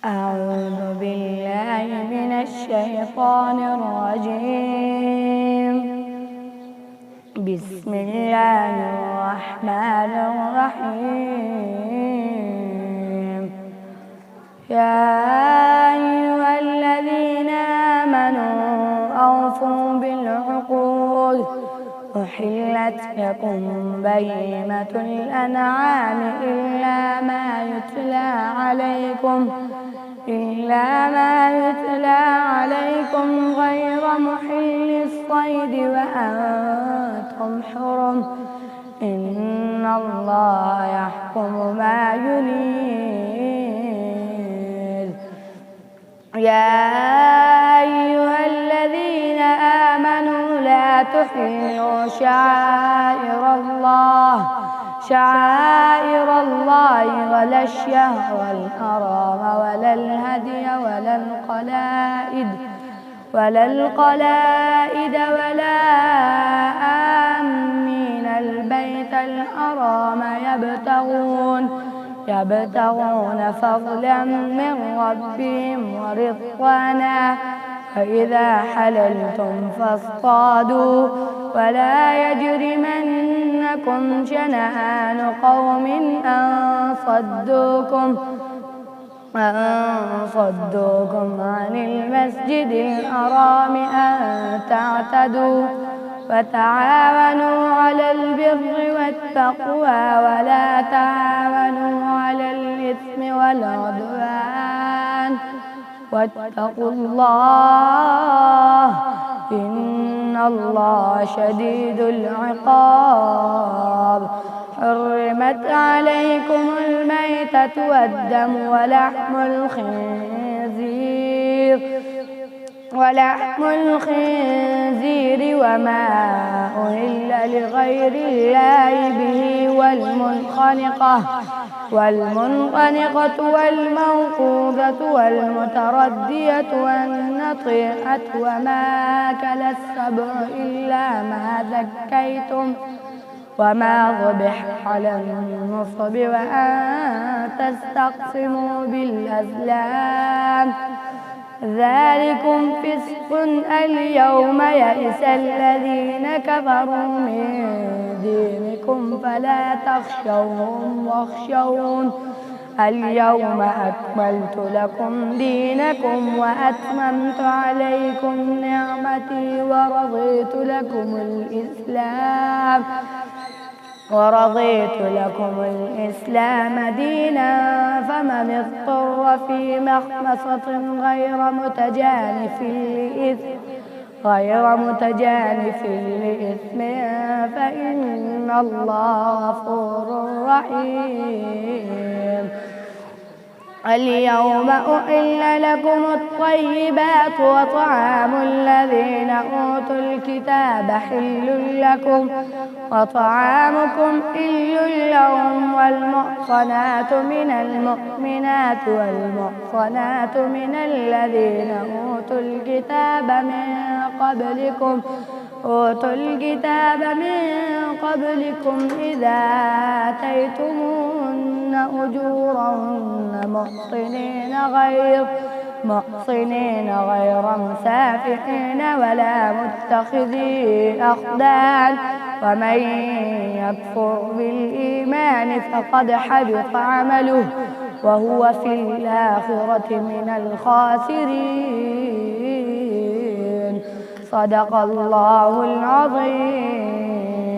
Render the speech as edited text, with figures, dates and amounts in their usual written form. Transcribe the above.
أعوذ بالله من الشيطان الرجيم. بسم الله الرحمن الرحيم. يا أيها الذين آمنوا أوفوا بالعقود، أحلت لكم بهيمة الأنعام إلا ما يتلى عليكم غير محل الصيد وأنتم حرم، إن الله يحكم ما يريد. يا أيها الذين آمنوا لا تحلوا شعائر الله ولا الشهر الحرام ولا الهدي ولا القلائد ولا آمين البيت الحرام يبتغون فضلا من ربهم ورضوانا، فإذا حللتم فاصطادوا، ولا يجرمنكم شنآن قوم أن صدوكم عن المسجد الحرام أن تعتدوا، وتعاونوا على البر والتقوى ولا تعاونوا على الإثم والعدوان، واتقوا الله إن الله شديد العقاب. حرمت عليكم الميتة والدم ولحم الخنزير وما أهل لغير الله به، والمنخنقة والموقوذة والمتردية والنطيحة وما أكل السبع إلا ما ذكيتم وما ذبح على النصب وأن تستقسموا بالأزلام، ذلكم فسق. اليوم يئس الذين كفروا من دينكم فلا تخشوهم واخشون. اليوم أكملت لكم دينكم وأتممت عليكم نعمتي ورضيت لكم الإسلام دينا، فمن اضطر في مخمصة غير متجانف لإثم فإن الله غفور رحيم. اليوم أحل لكم الطيبات، وطعام الذين أوتوا الكتاب حل لكم وطعامكم حل لهم، والمحصنات من المؤمنات والمحصنات من الذين أوتوا الكتاب من قبلكم إذا آتيتموهن أجورهن محصنين غير مسافحين ولا متخذي أخدان، ومن يكفر بالإيمان فقد حبط عمله وهو في الآخرة من الخاسرين. صدق الله العظيم.